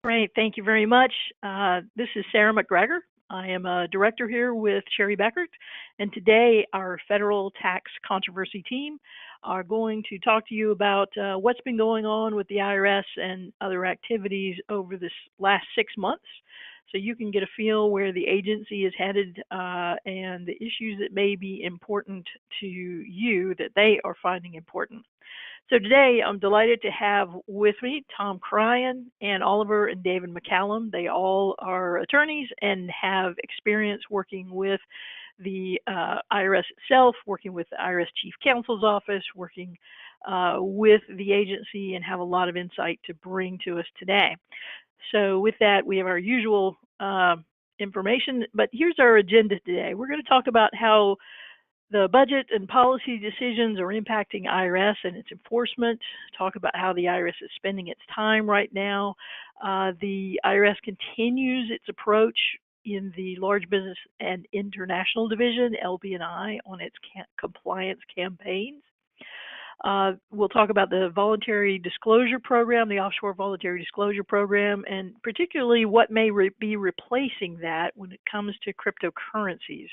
Great, thank you very much. This is Sarah McGregor. I am a director here with Sherry Bekaert, and today our federal tax controversy team are going to talk to you about what's been going on with the IRS and other activities over this last 6 months, so you can get a feel where the agency is headed and the issues that may be important to you that they are finding important. So today I'm delighted to have with me Tom Cryan, Ann Oliver, and David McCallum. They all are attorneys and have experience working with the IRS itself, working with the IRS Chief Counsel's Office, working with the agency, and have a lot of insight to bring to us today. So with that, we have our usual information, but here's our agenda today. We're going to talk about how the budget and policy decisions are impacting IRS and its enforcement, talk about how the IRS is spending its time right now. The IRS continues its approach in the Large Business and International Division, LB&I, on its compliance campaigns. We'll talk about the Voluntary Disclosure Program, the Offshore Voluntary Disclosure Program, and particularly what may be replacing that when it comes to cryptocurrencies.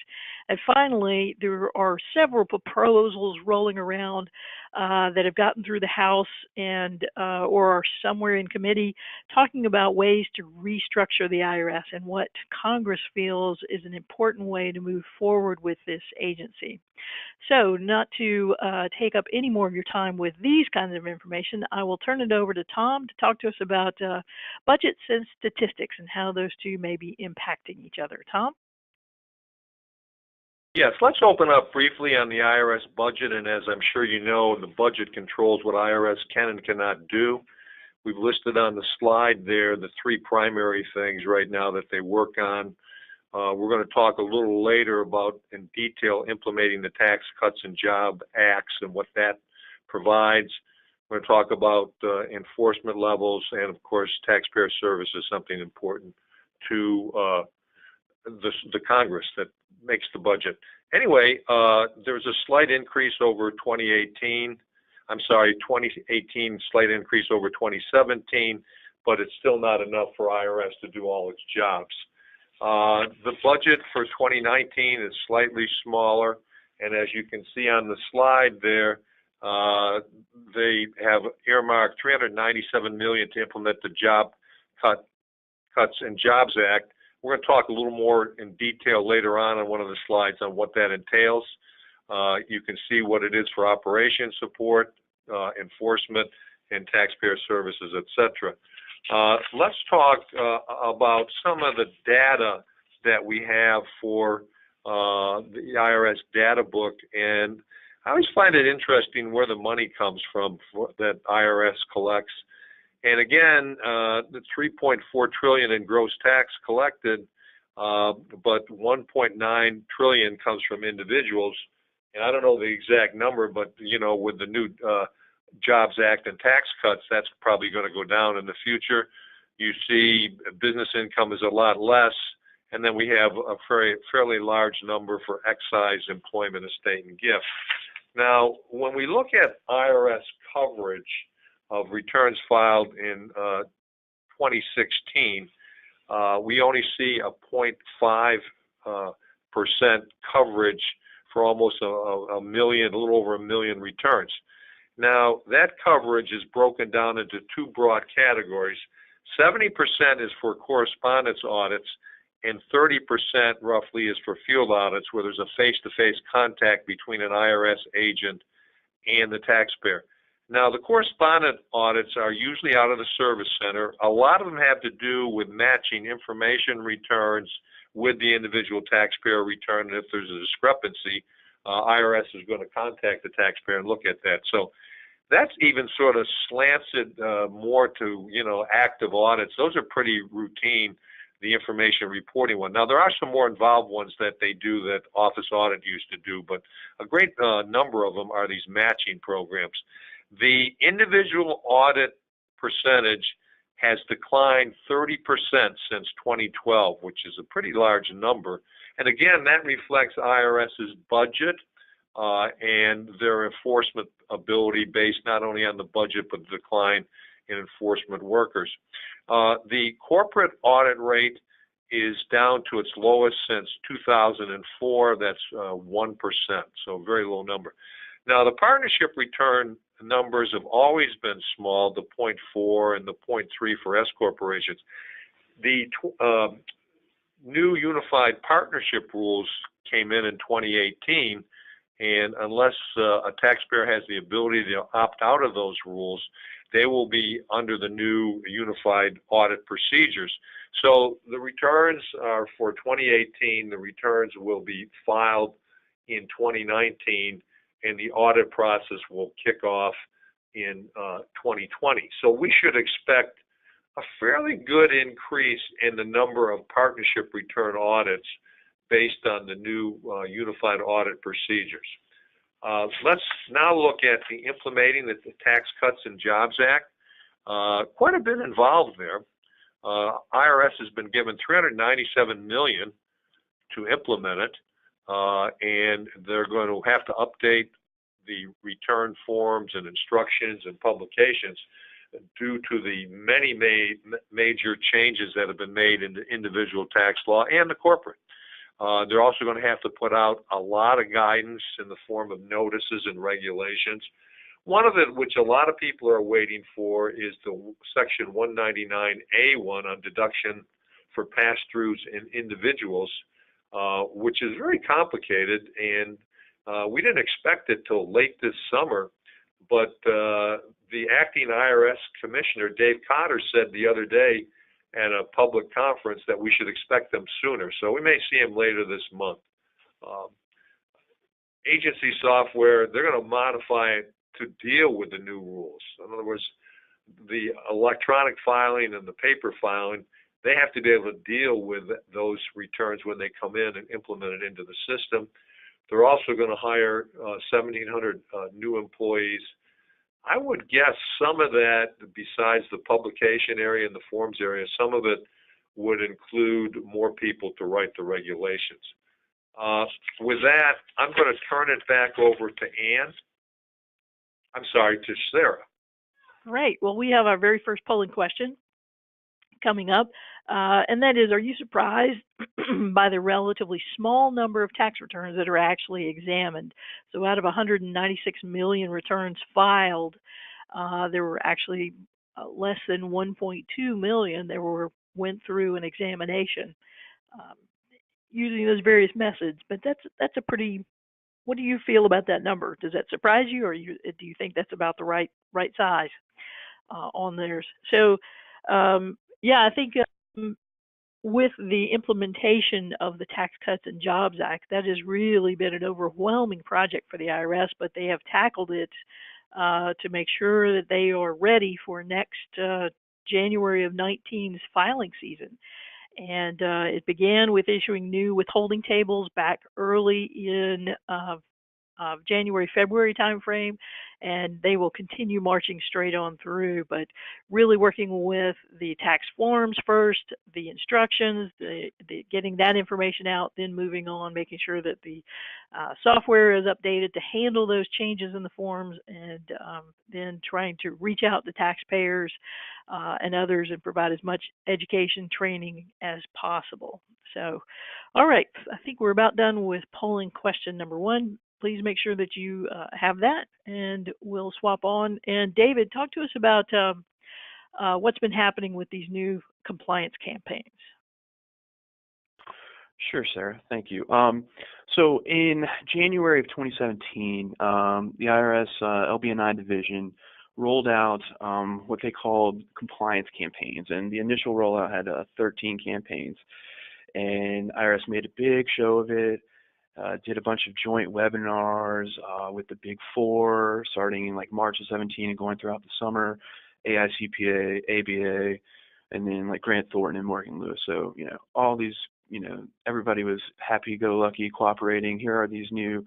And finally, there are several proposals rolling around that have gotten through the House and or are somewhere in committee talking about ways to restructure the IRS and what Congress feels is an important way to move forward with this agency. So not to take up any more of your time with these kinds of information, I will turn it over to Tom to talk to us about budgets and statistics and how those two may be impacting each other. Tom? Yes, let's open up briefly on the IRS budget, and as I'm sure you know, the budget controls what IRS can and cannot do. We've listed on the slide there the three primary things right now that they work on. We're going to talk a little later about, in detail, implementing the Tax Cuts and Jobs Acts and what that provides. We're going to talk about enforcement levels, and of course, taxpayer service is something important to the Congress that makes the budget. Anyway, there's a slight increase over 2018. I'm sorry, 2018 slight increase over 2017, but it's still not enough for IRS to do all its jobs. The budget for 2019 is slightly smaller, and as you can see on the slide there, they have earmarked $397 million to implement the Cuts and Jobs Act. We're going to talk a little more in detail later on one of the slides on what that entails. You can see what it is for operation support, enforcement, and taxpayer services, etc. Let's talk about some of the data that we have for the IRS data book, and I always find it interesting where the money comes from that IRS collects. And again, the $3.4 trillion in gross tax collected, but $1.9 trillion comes from individuals. And I don't know the exact number, but you know, with the new Jobs Act and tax cuts, that's probably going to go down in the future. You see business income is a lot less, and then we have a fairly large number for excise, employment, estate, and gift. Now, when we look at IRS coverage of returns filed in 2016, we only see a 0.5% coverage for almost a million, a little over a million returns. Now, that coverage is broken down into two broad categories. 70% is for correspondence audits, and 30% roughly is for field audits, where there's a face-to-face contact between an IRS agent and the taxpayer. Now, the correspondent audits are usually out of the service center. A lot of them have to do with matching information returns with the individual taxpayer return, and if there's a discrepancy, IRS is going to contact the taxpayer and look at that. So that's even sort of slants it more to, you know, active audits. Those are pretty routine, the information reporting one. Now, there are some more involved ones that they do that Office Audit used to do, but a great number of them are these matching programs. The individual audit percentage has declined 30% since 2012, which is a pretty large number. And again, that reflects IRS's budget and their enforcement ability based not only on the budget, but the decline and enforcement workers. The corporate audit rate is down to its lowest since 2004. That's 1%, so very low number. Now, the partnership return numbers have always been small, the 0.4 and the 0.3 for S corporations. The new unified partnership rules came in 2018, and unless a taxpayer has the ability to opt out of those rules, they will be under the new unified audit procedures. So the returns are for 2018. The returns will be filed in 2019, and the audit process will kick off in 2020. So we should expect a fairly good increase in the number of partnership return audits based on the new unified audit procedures. Let's now look at the implementing the Tax Cuts and Jobs Act. Quite a bit involved there. IRS has been given $397 million to implement it, and they're going to have to update the return forms and instructions and publications due to the many major changes that have been made in the individual tax law and the corporate. They're also going to have to put out a lot of guidance in the form of notices and regulations. One of it, which a lot of people are waiting for, is the Section 199A1 on deduction for pass-throughs in individuals, which is very complicated, and we didn't expect it till late this summer, but the acting IRS Commissioner, Dave Cotter, said the other day at a public conference that we should expect them sooner. So we may see him later this month. Agency software, they're going to modify it to deal with the new rules. In other words, the electronic filing and the paper filing, they have to be able to deal with those returns when they come in and implement it into the system. They're also going to hire 1,700 new employees. I would guess some of that, besides the publication area and the forms area, some of it would include more people to write the regulations. With that, I'm going to turn it back over to to Sarah. Right. Well, we have our very first polling question coming up, and that is, are you surprised by the relatively small number of tax returns that are actually examined? So out of 196 million returns filed, there were actually less than 1.2 million that went through an examination using those various methods. But that's a pretty. What do you feel about that number? Does that surprise you, or do you think that's about the right size on theirs? So yeah, I think with the implementation of the Tax Cuts and Jobs Act, that has really been an overwhelming project for the IRS, but they have tackled it to make sure that they are ready for next January of 19's filing season. And it began with issuing new withholding tables back early in January, February timeframe, and they will continue marching straight on through, but really working with the tax forms first, the instructions, the getting that information out, then moving on, making sure that the software is updated to handle those changes in the forms, and then trying to reach out to taxpayers and others and provide as much education training as possible. So, all right, I think we're about done with polling question number 1. Please make sure that you have that, and we'll swap on. And David, talk to us about what's been happening with these new compliance campaigns. Sure, Sarah. Thank you. So in January of 2017, the IRS LB&I division rolled out what they called compliance campaigns, and the initial rollout had 13 campaigns, and IRS made a big show of it. Did a bunch of joint webinars with the Big Four, starting in like March of 17 and going throughout the summer, AICPA, ABA, and then like Grant Thornton and Morgan Lewis. So, all these, everybody was happy-go-lucky, cooperating. Here are these new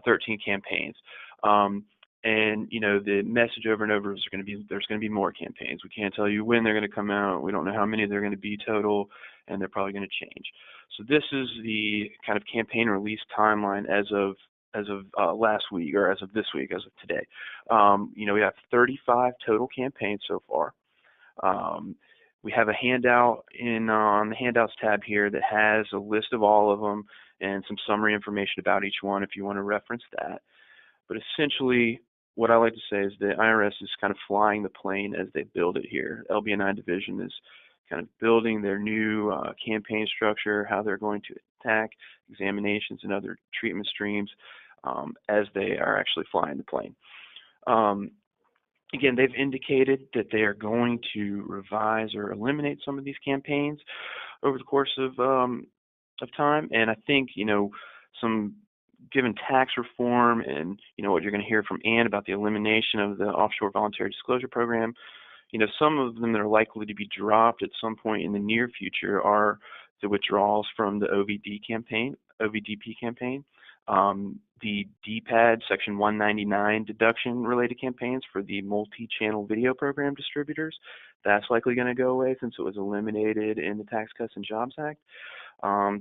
13 campaigns. And, the message over and over is there's going to be more campaigns. We can't tell you when they're going to come out. We don't know how many they're going to be total, and they're probably going to change. So this is the kind of campaign release timeline as of last week, or as of this week, as of today. We have 35 total campaigns so far. We have a handout on the handouts tab here that has a list of all of them and some summary information about each one if you want to reference that. But essentially, what I like to say is the IRS is kind of flying the plane as they build it here. LB&I division is kind of building their new campaign structure, how they're going to attack examinations and other treatment streams as they are actually flying the plane. Again, they've indicated that they are going to revise or eliminate some of these campaigns over the course of time, and I think some given tax reform and what you're going to hear from Ann about the elimination of the Offshore Voluntary Disclosure Program, some of them that are likely to be dropped at some point in the near future are the withdrawals from the OVDP campaign, the DPAD Section 199 deduction related campaigns for the multi-channel video program distributors. That's likely going to go away since it was eliminated in the Tax Cuts and Jobs Act.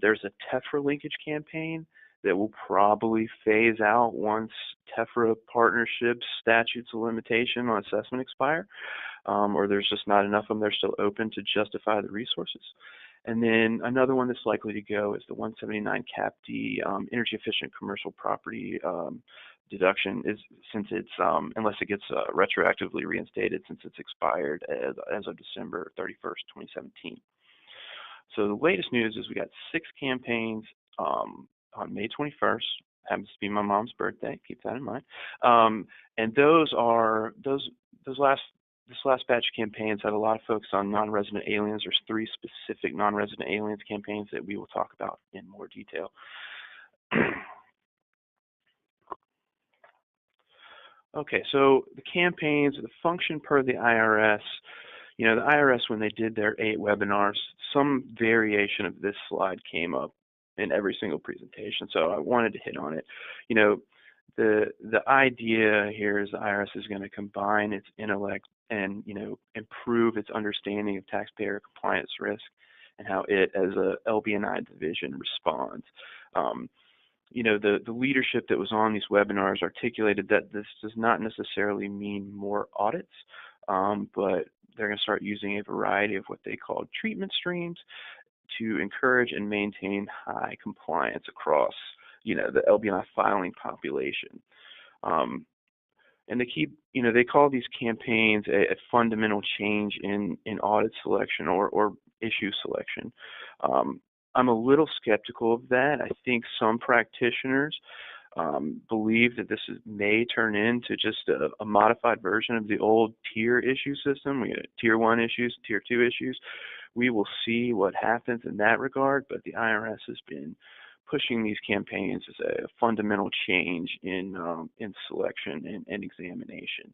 There's a TEFRA linkage campaign that will probably phase out once TEFRA partnerships statutes of limitation on assessment expire, or there's just not enough of them. They're still open to justify the resources. And then another one that's likely to go is the 179 Cap D energy efficient commercial property deduction, since it's unless it gets retroactively reinstated since it's expired as of December 31st, 2017. So the latest news is we got 6 campaigns on May 21st. Happens to be my mom's birthday. Keep that in mind. And this last batch of campaigns had a lot of focus on non-resident aliens. There's 3 specific non-resident aliens campaigns that we will talk about in more detail. Okay, so the campaigns, the function per the IRS. The IRS, when they did their 8 webinars, some variation of this slide came up in every single presentation, so I wanted to hit on it. The idea here is the IRS is going to combine its intellect and improve its understanding of taxpayer compliance risk and how it, as a LB&I division, responds. The leadership that was on these webinars articulated that this does not necessarily mean more audits, but they're going to start using a variety of what they call treatment streams to encourage and maintain high compliance across the LB&I filing population. And they call these campaigns a fundamental change in audit selection or issue selection. I'm a little skeptical of that. I think some practitioners believe that this may turn into just a modified version of the old tier issue system. We had tier 1 issues, tier 2 issues. We will see what happens in that regard, but the IRS has been pushing these campaigns as a fundamental change in selection and examination.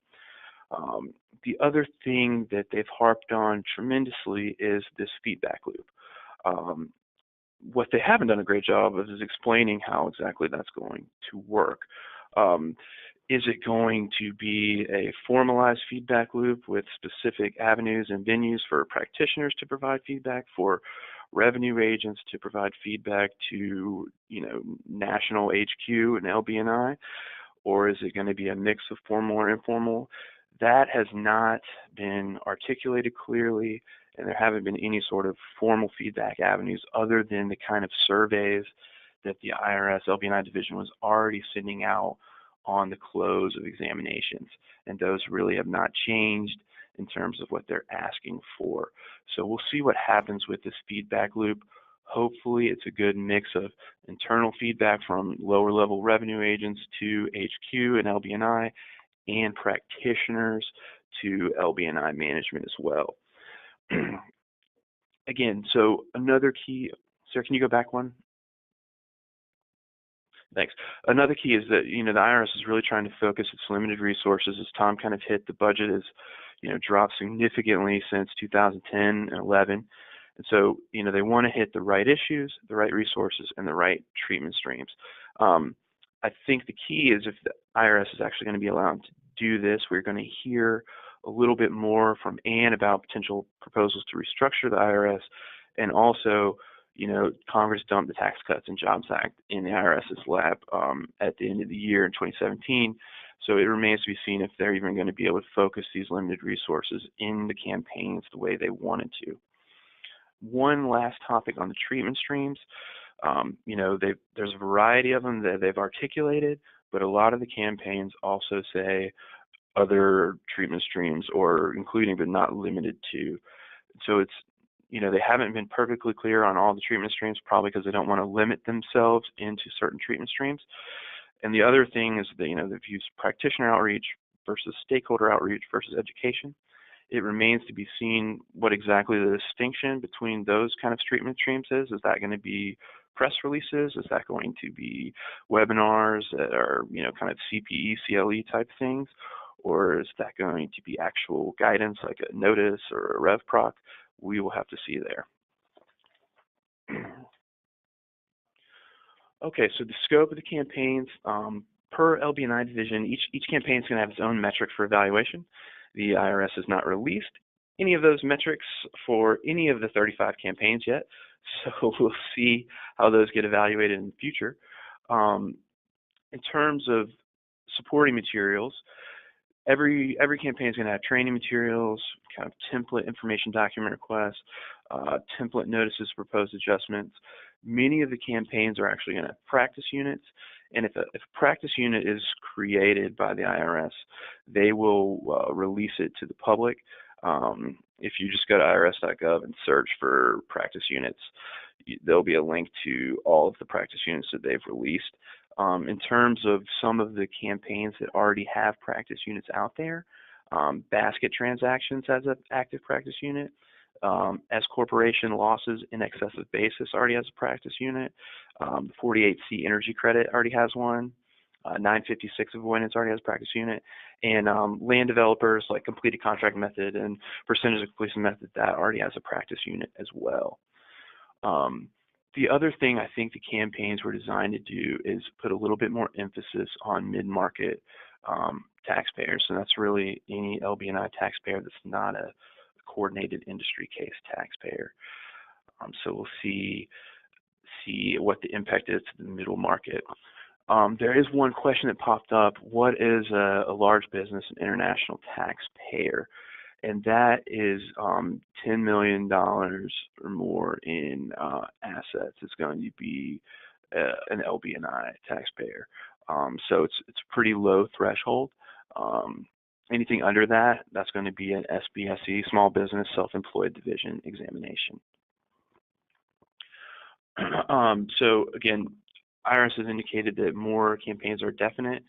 The other thing that they've harped on tremendously is this feedback loop. What they haven't done a great job of is explaining how exactly that's going to work. Is it going to be a formalized feedback loop with specific avenues and venues for practitioners to provide feedback, for revenue agents to provide feedback to, national HQ and LB&I, or is it going to be a mix of formal or informal? That has not been articulated clearly, and there haven't been any sort of formal feedback avenues other than the kind of surveys that the IRS LB&I division was already sending out on the close of examinations, and those really have not changed in terms of what they're asking for. So we'll see what happens with this feedback loop. Hopefully it's a good mix of internal feedback from lower level revenue agents to HQ and LB&I and practitioners to LB&I management as well. Again, so another key, sir, can you go back one? Thanks. Another key is that, the IRS is really trying to focus its limited resources. As Tom kind of hit, the budget has, dropped significantly since 2010 and 11. And so, they want to hit the right issues, the right resources, and the right treatment streams. I think the key is if the IRS is actually going to be allowed to do this, we're going to hear a little bit more from Ann about potential proposals to restructure the IRS, and also Congress dumped the Tax Cuts and Jobs Act in the IRS's lap at the end of the year in 2017. So it remains to be seen if they're even going to be able to focus these limited resources in the campaigns the way they wanted to. One last topic on the treatment streams. There's a variety of them that they've articulated, but a lot of the campaigns also say other treatment streams, or including but not limited to. So it's, they haven't been perfectly clear on all the treatment streams, probably because they don't want to limit themselves into certain treatment streams. And the other thing is that, they've used practitioner outreach versus stakeholder outreach versus education. It remains to be seen what exactly the distinction between those kind of treatment streams is. Is that going to be press releases? Is that going to be webinars that are, kind of CPE, CLE type things? Or is that going to be actual guidance like a notice or a rev proc? We will have to see there. Okay, so the scope of the campaigns, per LB&I division, each campaign is going to have its own metric for evaluation. The IRS has not released any of those metrics for any of the 35 campaigns yet, so we'll see how those get evaluated in the future. In terms of supporting materials, every campaign is going to have training materials, kind of template information document requests, template notices, proposed adjustments. Many of the campaigns are actually going to have practice units, and if a practice unit is created by the IRS, they will release it to the public. If you just go to irs.gov and search for practice units, there'll be a link to all of the practice units that they've released. In terms of some of the campaigns that already have practice units out there, Basket Transactions has an active practice unit. S Corporation Losses in Excess of Basis already has a practice unit. 48C Energy Credit already has one. 956 Avoidance already has a practice unit. And land developers like Completed Contract Method and Percentage of Completion Method, that already has a practice unit as well. The other thing I think the campaigns were designed to do is put a little bit more emphasis on mid-market taxpayers, and that's really any LB&I taxpayer that's not a coordinated industry case taxpayer. So we'll see what the impact is to the middle market. There is one question that popped up: what is a large business and international taxpayer? And that is $10 million or more in assets is going to be an LB&I taxpayer. So it's a pretty low threshold. Anything under that, that's going to be an SBSE, Small Business Self-Employed Division examination. So again, IRS has indicated that more campaigns are definite.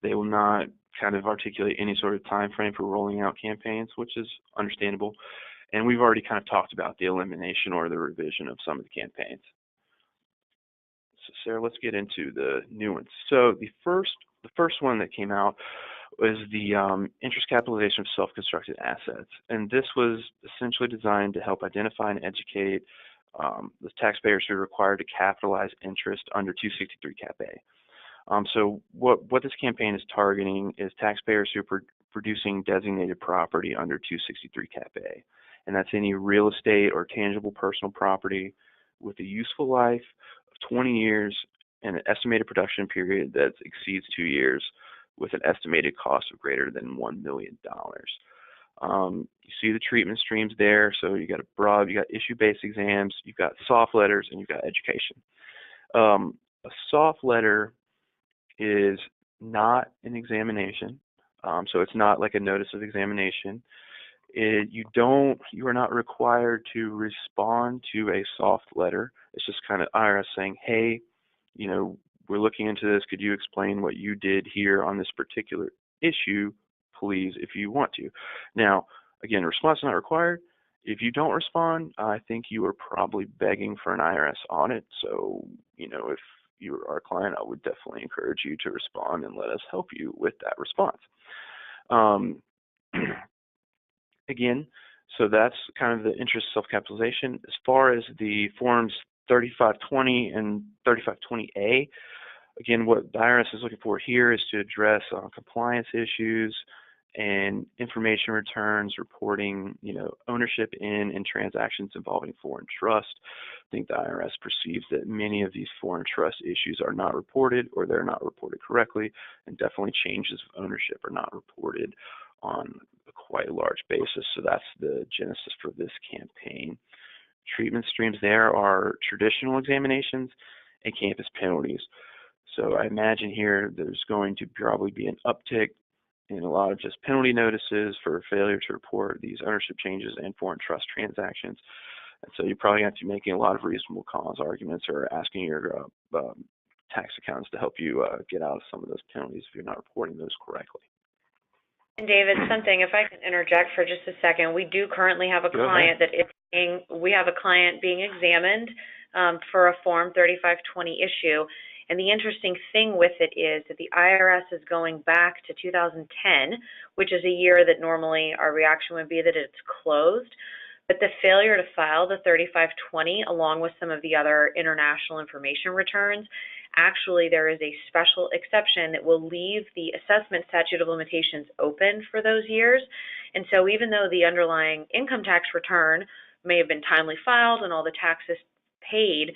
They will not kind of articulate any sort of time frame for rolling out campaigns, which is understandable. And we've already kind of talked about the elimination or the revision of some of the campaigns. So Sarah, let's get into the new ones. So the first one that came out was the interest capitalization of self-constructed assets. And this was essentially designed to help identify and educate the taxpayers who are required to capitalize interest under 263 Cap A. So what this campaign is targeting is taxpayers who are producing designated property under 263 Cap A. And that's any real estate or tangible personal property with a useful life of 20 years and an estimated production period that exceeds 2 years with an estimated cost of greater than $1 million. You see the treatment streams there. So you got you got issue-based exams, you've got soft letters, and you've got education. A soft letter is not an examination, so it's not like a notice of examination. You are not required to respond to a soft letter. It's just kind of IRS saying, hey, we're looking into this. Could you explain what you did here on this particular issue, please, if you want to? Now, again, a response is not required. If you don't respond, I think you are probably begging for an IRS audit. So, if you're our client, I would definitely encourage you to respond and let us help you with that response. Again, so that's kind of the interest self-capitalization. As far as the forms 3520 and 3520A, again, what the IRS is looking for here is to address compliance issues and information returns reporting, ownership in and transactions involving foreign trust. I think the IRS perceives that many of these foreign trust issues are not reported, or they're not reported correctly, and definitely changes of ownership are not reported on a quite large basis. So that's the genesis for this campaign. Treatment streams there are traditional examinations and campus penalties. So I imagine here there's going to probably be an uptick in a lot of just penalty notices for failure to report these ownership changes and foreign trust transactions. And so you're probably going to have to be making a lot of reasonable cause arguments or asking your tax accountants to help you get out of some of those penalties if you're not reporting those correctly. And David, if I can interject for just a second, we do currently have a client we have a client being examined for a Form 3520 issue. And the interesting thing with it is that the IRS is going back to 2010, which is a year that normally our reaction would be that it's closed. But the failure to file the 3520 along with some of the other international information returns, actually there is a special exception that will leave the assessment statute of limitations open for those years. And so even though the underlying income tax return may have been timely filed and all the taxes paid,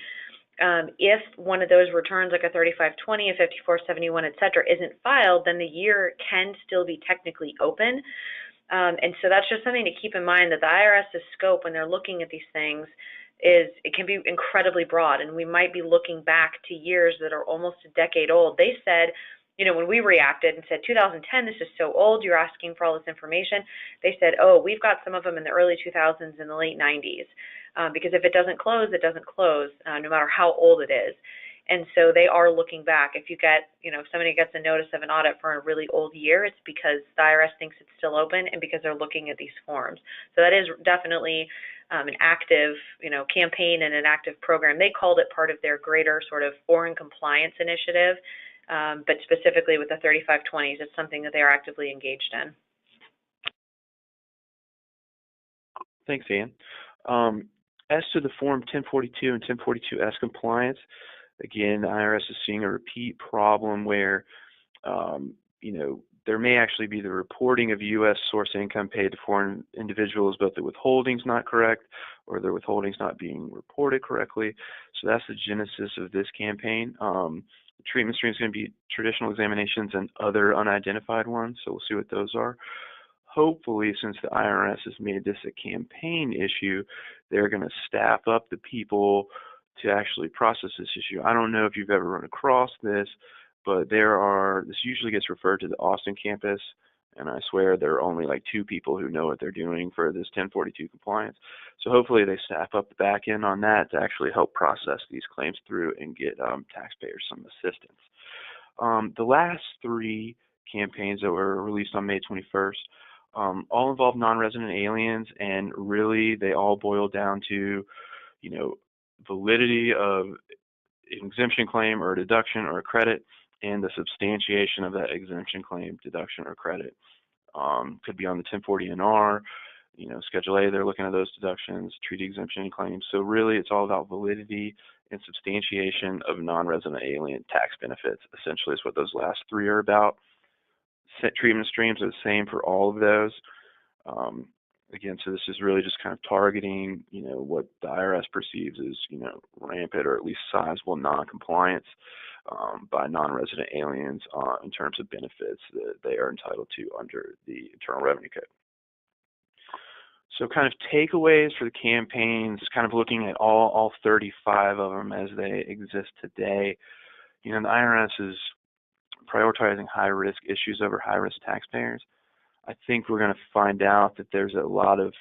if one of those returns like a 3520, a 5471, et cetera, isn't filed, then the year can still be technically open. And so that's just something to keep in mind, that the IRS's scope when they're looking at these things it can be incredibly broad, and we might be looking back to years that are almost a decade old. They said, when we reacted and said 2010, this is so old, you're asking for all this information, they said, oh, we've got some of them in the early 2000s and the late 90s, because if it doesn't close, it doesn't close, no matter how old it is. And so they are looking back. If you get, if somebody gets a notice of an audit for a really old year, it's because the IRS thinks it's still open and because they're looking at these forms. So that is definitely an active, campaign and an active program. They called it part of their greater sort of foreign compliance initiative, but specifically with the 3520s, it's something that they are actively engaged in. Thanks, Ian. As to the Form 1042 and 1042S compliance, again, the IRS is seeing a repeat problem where, there may actually be the reporting of U.S. source income paid to foreign individuals, but the withholding's not correct, or their withholding's not being reported correctly. So that's the genesis of this campaign. The treatment stream is going to be traditional examinations and other unidentified ones, so we'll see what those are. Hopefully, since the IRS has made this a campaign issue, they're going to staff up the people to actually process this issue. I don't know if you've ever run across this, but this usually gets referred to the Austin campus, and I swear there are only like 2 people who know what they're doing for this 1042 compliance. So hopefully they staff up the back end on that to actually help process these claims through and get taxpayers some assistance. The last 3 campaigns that were released on May 21st all involve non-resident aliens, and really they all boil down to, validity of an exemption claim or a deduction or a credit, and the substantiation of that exemption claim, deduction, or credit. Could be on the 1040NR, Schedule A, they're looking at those deductions, treaty exemption claims. So really it's all about validity and substantiation of non-resident alien tax benefits, essentially is what those last 3 are about. Set treatment streams are the same for all of those. Again, so this is really just kind of targeting, what the IRS perceives as, rampant or at least sizable non-compliance by non-resident aliens in terms of benefits that they are entitled to under the Internal Revenue Code. So kind of takeaways for the campaigns, kind of looking at all 35 of them as they exist today. The IRS is prioritizing high-risk issues over high-risk taxpayers. I think we're going to find out that there's a lot of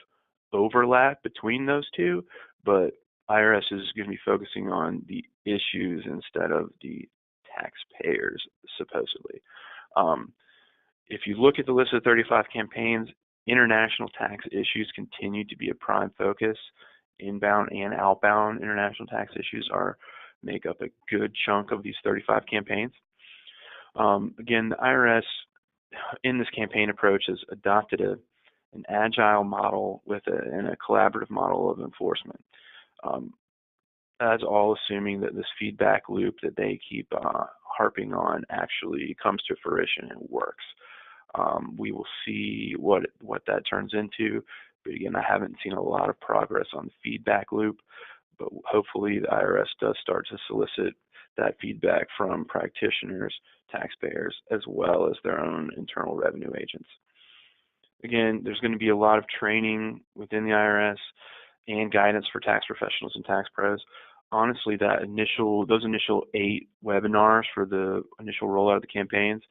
overlap between those two, but IRS is going to be focusing on the issues instead of the taxpayers, supposedly. If you look at the list of 35 campaigns, international tax issues continue to be a prime focus. Inbound and outbound international tax issues make up a good chunk of these 35 campaigns. Again, the IRS in this campaign approach has adopted an agile model and a collaborative model of enforcement. That's all assuming that this feedback loop that they keep harping on actually comes to fruition and works. We will see what that turns into. But again, I haven't seen a lot of progress on the feedback loop, but hopefully the IRS does start to solicit that feedback from practitioners, taxpayers, as well as their own internal revenue agents. Again, there's going to be a lot of training within the IRS and guidance for tax professionals and tax pros. Honestly, those initial 8 webinars for the initial rollout of the campaigns,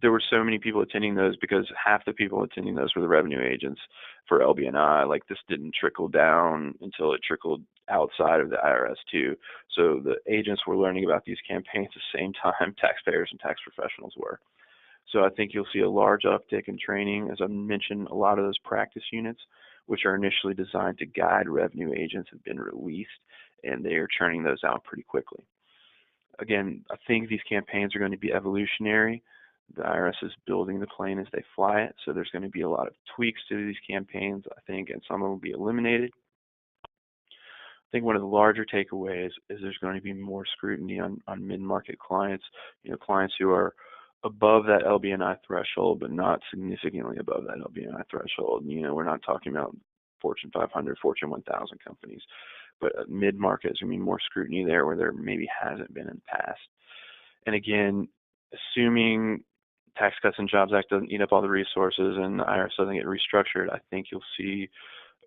there were so many people attending those because half the people attending those were the revenue agents for LB&I. Like, this didn't trickle down until it trickled outside of the IRS too. So the agents were learning about these campaigns at the same time taxpayers and tax professionals were. So I think you'll see a large uptick in training. As I mentioned, a lot of those practice units, which are initially designed to guide revenue agents, have been released, and they are churning those out pretty quickly. Again, I think these campaigns are going to be evolutionary. The IRS is building the plane as they fly it, so there's going to be a lot of tweaks to these campaigns, I think, and some of them will be eliminated. I think one of the larger takeaways is there's going to be more scrutiny on mid-market clients, clients who are above that LB&I threshold, but not significantly above that LB&I threshold. We're not talking about Fortune 500, Fortune 1000 companies, but mid-market, there's going to be more scrutiny there where there maybe hasn't been in the past. And again, assuming Tax Cuts and Jobs Act doesn't eat up all the resources and the IRS doesn't get restructured, I think you'll see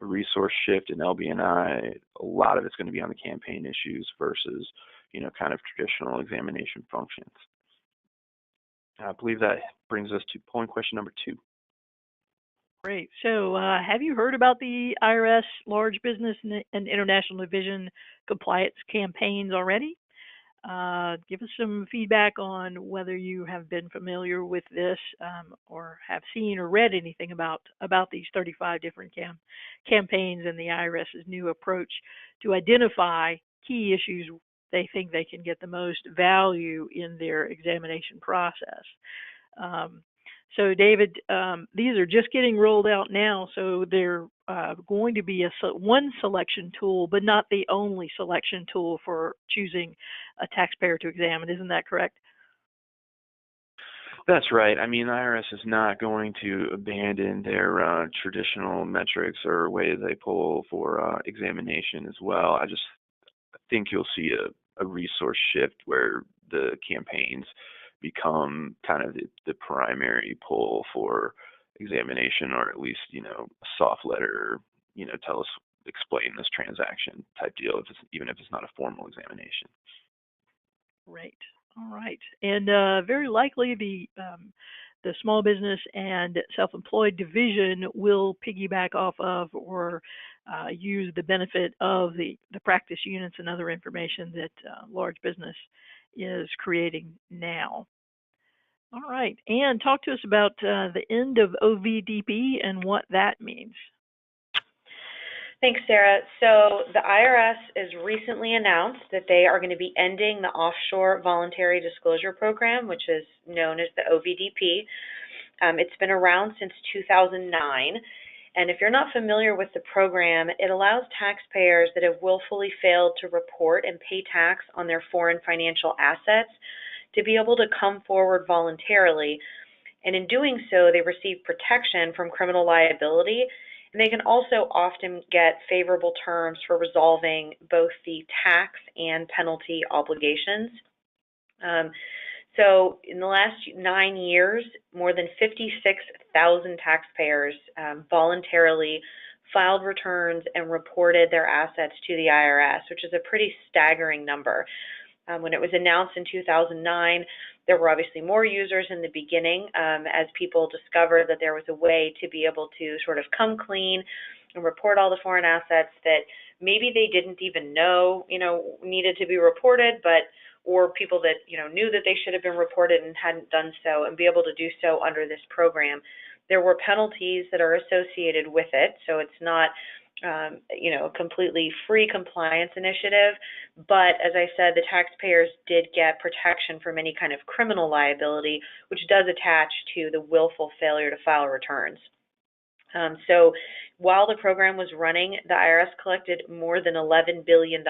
a resource shift in LB&I. A lot of it's going to be on the campaign issues versus, kind of traditional examination functions. I believe that brings us to polling question number 2. Great. So have you heard about the IRS Large Business and International Division Compliance Campaigns already? Give us some feedback on whether you have been familiar with this or have seen or read anything about these 35 different campaigns and the IRS's new approach to identify key issues they think they can get the most value in their examination process. So David, these are just getting rolled out now, so they're going to be one selection tool, but not the only selection tool for choosing a taxpayer to examine. Isn't that correct? That's right. I mean, the IRS is not going to abandon their traditional metrics or way they pull for examination as well. I think you'll see a resource shift where the campaigns become kind of the primary pull for examination, or at least, a soft letter, explain this transaction type deal, even if it's not a formal examination. Right. All right. And very likely the small business and self-employed division will piggyback off of or use the benefit of the practice units and other information that large business is creating now. All right. And talk to us about the end of OVDP and what that means. Thanks, Sarah. So the IRS has recently announced that they are going to be ending the Offshore Voluntary Disclosure Program, which is known as the OVDP. It's been around since 2009. And if you're not familiar with the program, it allows taxpayers that have willfully failed to report and pay tax on their foreign financial assets to be able to come forward voluntarily. And in doing so, they receive protection from criminal liability. And they can also often get favorable terms for resolving both the tax and penalty obligations. So in the last 9 years, more than 56,000 taxpayers voluntarily filed returns and reported their assets to the IRS, which is a pretty staggering number. When it was announced in 2009, there were obviously more users in the beginning as people discovered that there was a way to be able to sort of come clean and report all the foreign assets that maybe they didn't even know, needed to be reported, or people that, knew that they should have been reported and hadn't done so, and be able to do so under this program. There were penalties that are associated with it, so it's not a completely free compliance initiative, but as I said, the taxpayers did get protection from any kind of criminal liability, which does attach to the willful failure to file returns. So while the program was running, the IRS collected more than $11 billion,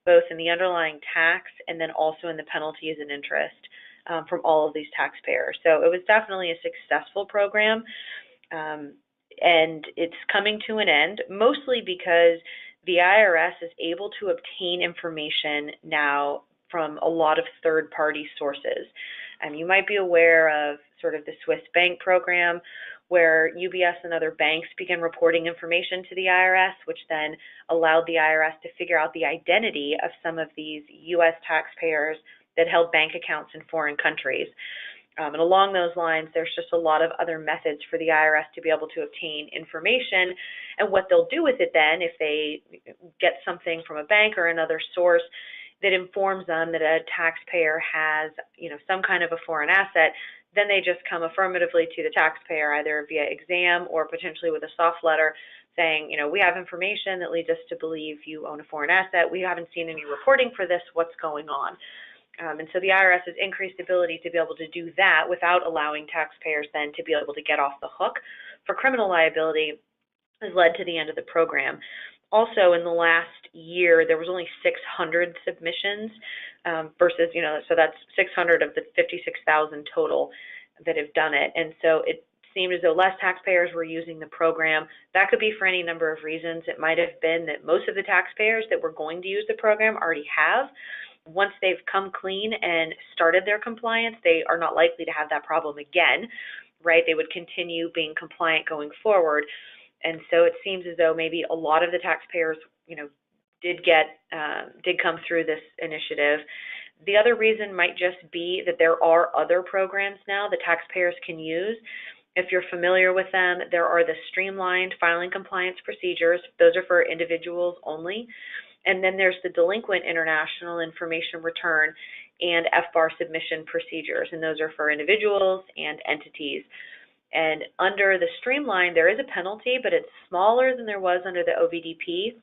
both in the underlying tax and then also in the penalties and interest. from all of these taxpayers. So it was definitely a successful program, and it's coming to an end, mostly because the IRS is able to obtain information now from a lot of third-party sources. You might be aware of sort of the Swiss bank program, where UBS and other banks began reporting information to the IRS, which then allowed the IRS to figure out the identity of some of these U.S. taxpayers that held bank accounts in foreign countries. And along those lines, there's just a lot of other methods for the IRS to be able to obtain information. And what they'll do with it then, if they get something from a bank or another source that informs them that a taxpayer has, some kind of a foreign asset, then they just come affirmatively to the taxpayer, either via exam or potentially with a soft letter saying, we have information that leads us to believe you own a foreign asset. We haven't seen any reporting for this. What's going on? And so the IRS's increased ability to be able to do that without allowing taxpayers then to be able to get off the hook for criminal liability has led to the end of the program. Also, in the last year, there was only 600 submissions versus, so that's 600 of the 56,000 total that have done it. And so it seemed as though less taxpayers were using the program. That could be for any number of reasons. It might have been that most of the taxpayers that were going to use the program already have. Once they've come clean and started their compliance, they are not likely to have that problem again, right? They would continue being compliant going forward. And so it seems as though maybe a lot of the taxpayers, did come through this initiative. The other reason might just be that there are other programs now that taxpayers can use. If you're familiar with them, there are the streamlined filing compliance procedures. Those are for individuals only. And then there's the delinquent international information return and FBAR submission procedures, and those are for individuals and entities. And under the streamlined, there is a penalty, but it's smaller than there was under the OVDP.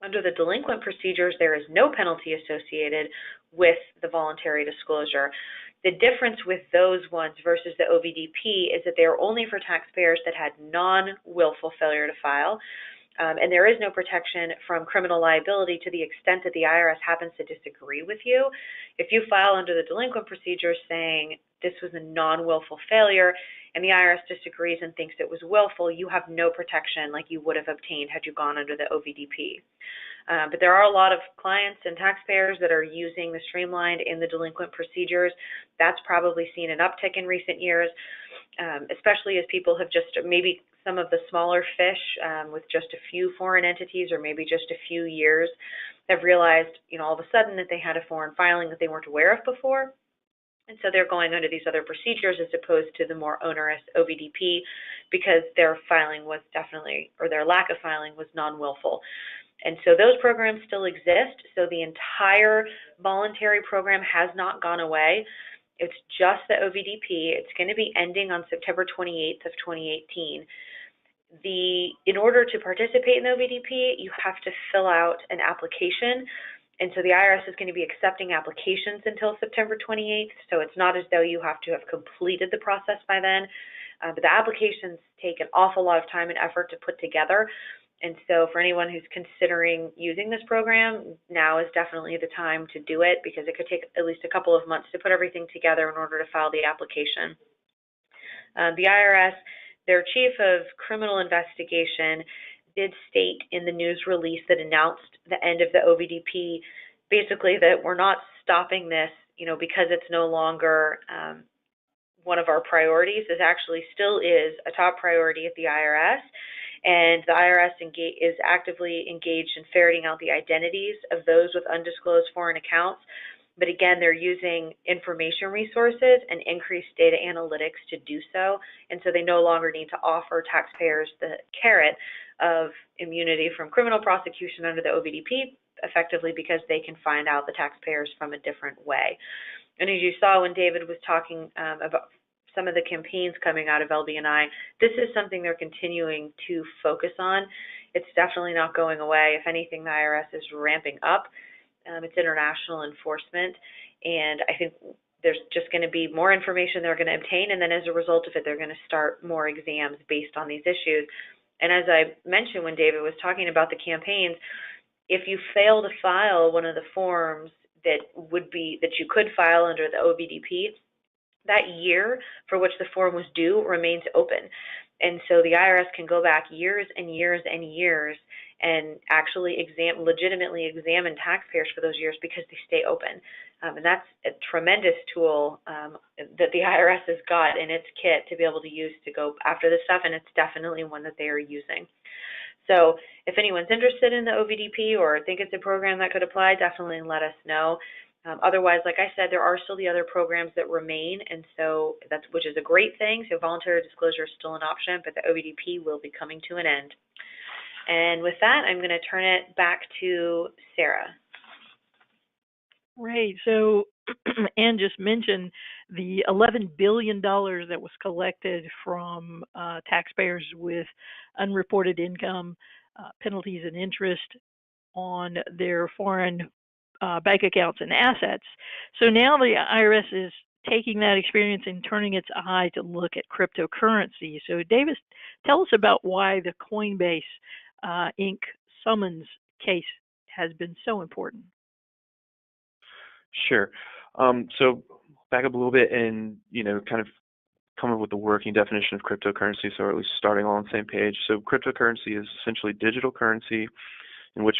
Under the delinquent procedures, there is no penalty associated with the voluntary disclosure. The difference with those ones versus the OVDP is that they are only for taxpayers that had non-willful failure to file. And there is no protection from criminal liability to the extent that the IRS happens to disagree with you. If you file under the delinquent procedures saying this was a non-willful failure and the IRS disagrees and thinks it was willful, you have no protection like you would have obtained had you gone under the OVDP. But there are a lot of clients and taxpayers that are using the streamlined in the delinquent procedures. That's probably seen an uptick in recent years, especially as people have just maybe some of the smaller fish with just a few foreign entities or maybe just a few years have realized, all of a sudden that they had a foreign filing that they weren't aware of before. And so they're going under these other procedures as opposed to the more onerous OVDP because their filing was definitely, or their lack of filing was non-willful. And so those programs still exist. So the entire voluntary program has not gone away. It's just the OVDP. It's going to be ending on September 28th of 2018. In order to participate in the OVDP, you have to fill out an application. And so the IRS is going to be accepting applications until September 28th. So it's not as though you have to have completed the process by then. But the applications take an awful lot of time and effort to put together. And so for anyone who's considering using this program, now is definitely the time to do it because it could take at least a couple of months to put everything together in order to file the application. The IRS, their chief of criminal investigation, did state in the news release that announced the end of the OVDP, basically that we're not stopping this, because it's no longer one of our priorities. It actually still is a top priority at the IRS. And the IRS is actively engaged in ferreting out the identities of those with undisclosed foreign accounts. But again, they're using information resources and increased data analytics to do so. And so they no longer need to offer taxpayers the carrot of immunity from criminal prosecution under the OVDP, effectively because they can find out the taxpayers from a different way. And as you saw when David was talking about some of the campaigns coming out of LB&I, this is something they're continuing to focus on. It's definitely not going away. If anything, the IRS is ramping up its international enforcement, and I think there's just going to be more information they're going to obtain, and then as a result of it, they're going to start more exams based on these issues. And as I mentioned when David was talking about the campaigns, if you fail to file one of the forms that you could file under the OVDP, that year for which the form was due remains open. And so the IRS can go back years and years and years and actually legitimately examine taxpayers for those years because they stay open. And that's a tremendous tool that the IRS has got in its kit to be able to use to go after this stuff, and it's definitely one that they are using. So if anyone's interested in the OVDP or think it's a program that could apply, definitely let us know. Otherwise, like I said, there are still the other programs that remain, and so which is a great thing. So voluntary disclosure is still an option, but the OVDP will be coming to an end. And with that, I'm going to turn it back to Sarah. Right. So Ann just mentioned the $11 billion that was collected from taxpayers with unreported income, penalties and interest on their foreign bank accounts and assets. So now the IRS is taking that experience and turning its eye to look at cryptocurrency. So Davis, tell us about why the Coinbase Inc Summons Case has been so important. Sure. So back up a little bit and, kind of come up with the working definition of cryptocurrency, so at least starting all on the same page. So cryptocurrency is essentially digital currency in which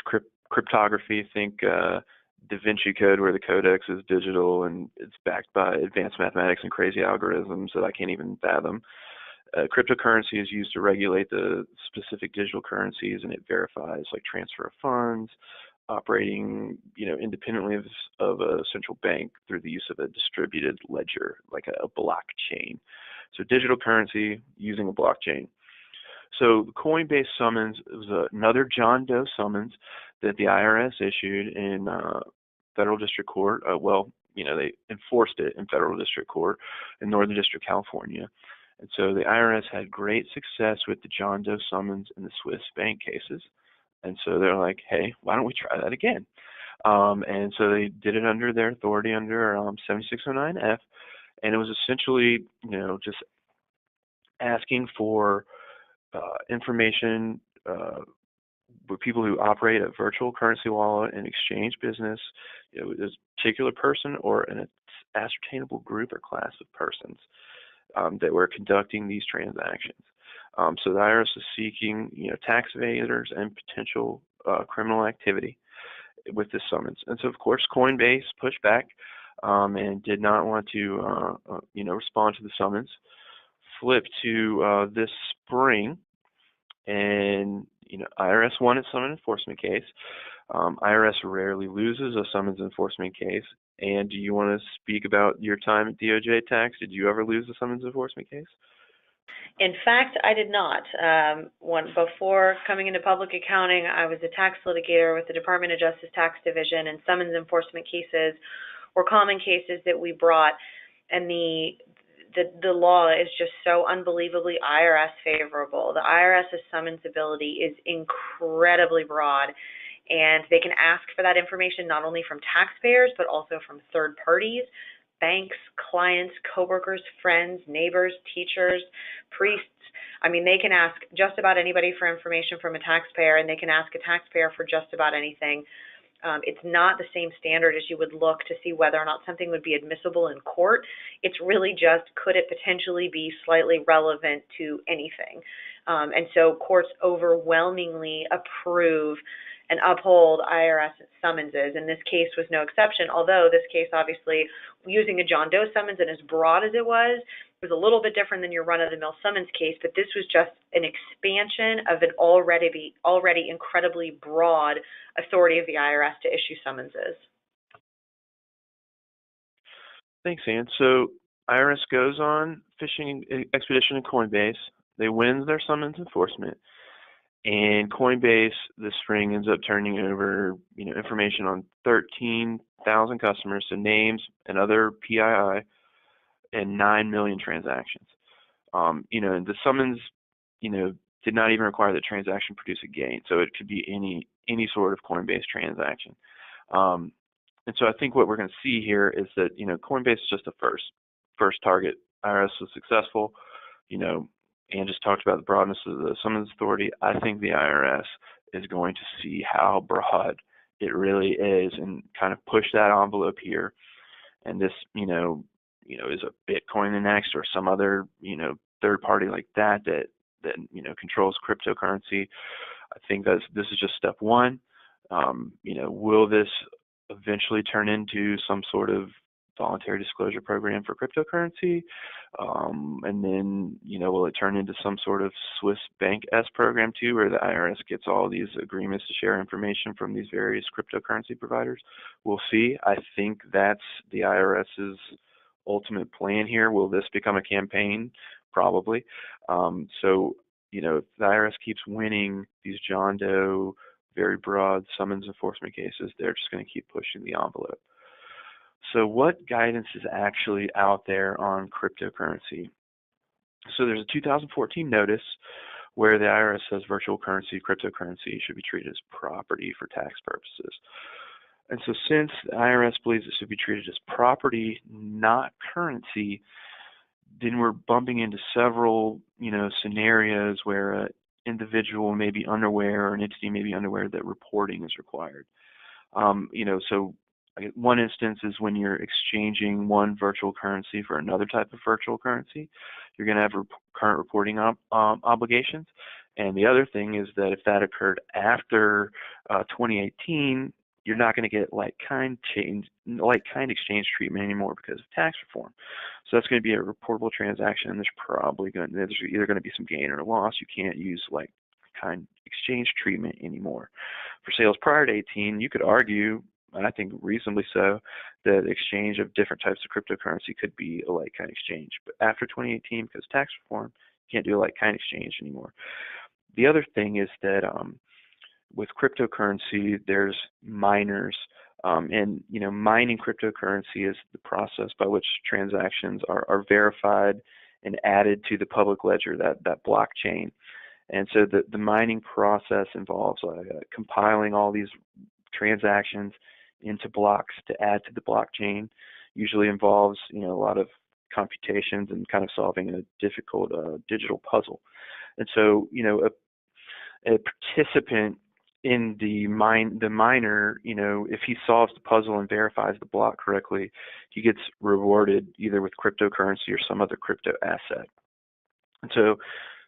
cryptography, think Da Vinci Code, where the codex is digital and it's backed by advanced mathematics and crazy algorithms that I can't even fathom. Cryptocurrency is used to regulate the specific digital currencies, and it verifies like transfer of funds, operating, independently of a central bank through the use of a distributed ledger, like a blockchain. So digital currency using a blockchain. So the Coinbase summons was another John Doe summons that the IRS issued in federal district court. They enforced it in federal district court in Northern District, California. And so the IRS had great success with the John Doe summons and the Swiss bank cases. And so they're like, hey, why don't we try that again? And so they did it under their authority under 7609F. And it was essentially, just asking for information with people who operate a virtual currency wallet and exchange business, with a particular person or an ascertainable group or class of persons that were conducting these transactions. So the IRS is seeking, tax evaders and potential criminal activity with this summons. And so, of course, Coinbase pushed back and did not want to, respond to the summons. Flip to this spring, and IRS won its summons enforcement case. IRS rarely loses a summons enforcement case. And do you want to speak about your time at DOJ Tax? Did you ever lose a summons enforcement case? In fact, I did not. Before coming into public accounting, I was a tax litigator with the Department of Justice Tax Division, and summons enforcement cases were common cases that we brought. And the law is just so unbelievably IRS favorable. The IRS's summons ability is incredibly broad, and they can ask for that information not only from taxpayers but also from third parties, banks, clients, coworkers, friends, neighbors, teachers, priests. I mean, they can ask just about anybody for information from a taxpayer, and they can ask a taxpayer for just about anything. It's not the same standard as you would look to see whether or not something would be admissible in court. It's really just, could it potentially be slightly relevant to anything? And so courts overwhelmingly approve and uphold IRS summonses, and this case was no exception, although this case, obviously, using a John Doe summons and as broad as it was a little bit different than your run-of-the-mill summons case, but this was just an expansion of an already incredibly broad authority of the IRS to issue summonses. Thanks, Ann. So IRS goes on fishing expedition in Coinbase. They win their summons enforcement. And Coinbase this spring ends up turning over, information on 13,000 customers, so names and other PII, and 9 million transactions. And the summons, did not even require the transaction produce a gain, so it could be any sort of Coinbase transaction. And so I think what we're going to see here is that, Coinbase is just the first target. IRS was successful, and just talked about the broadness of the summons authority. I think the IRS is going to see how broad it really is and kind of push that envelope here. And this, is a Bitcoin the next or some other, third party like that controls cryptocurrency. I think this is just step one. Will this eventually turn into some sort of voluntary disclosure program for cryptocurrency? And then, will it turn into some sort of Swiss bank-esque program too, where the IRS gets all these agreements to share information from these various cryptocurrency providers? We'll see. I think that's the IRS's ultimate plan here. Will this become a campaign? Probably. If the IRS keeps winning these John Doe, very broad summons enforcement cases, they're just going to keep pushing the envelope. So what guidance is actually out there on cryptocurrency? So there's a 2014 notice where the IRS says virtual currency, cryptocurrency should be treated as property for tax purposes. And so since the IRS believes it should be treated as property, not currency, then we're bumping into several, scenarios where an individual may be unaware or an entity may be unaware that reporting is required. So one instance is when you're exchanging one virtual currency for another type of virtual currency, you're going to have current reporting obligations. And the other thing is that if that occurred after 2018, you're not going to get like-kind exchange treatment anymore because of tax reform. So that's going to be a reportable transaction, and there's either going to be some gain or loss. You can't use like-kind exchange treatment anymore. For sales prior to 18, you could argue, and I think reasonably so, that exchange of different types of cryptocurrency could be a like-kind exchange. But after 2018, because of tax reform, you can't do a like-kind exchange anymore. The other thing is that with cryptocurrency, there's miners, and mining cryptocurrency is the process by which transactions are verified and added to the public ledger, that blockchain. And so the mining process involves compiling all these transactions into blocks to add to the blockchain. Usually involves a lot of computations and kind of solving a difficult digital puzzle. And so a participant in the miner, if he solves the puzzle and verifies the block correctly, he gets rewarded either with cryptocurrency or some other crypto asset.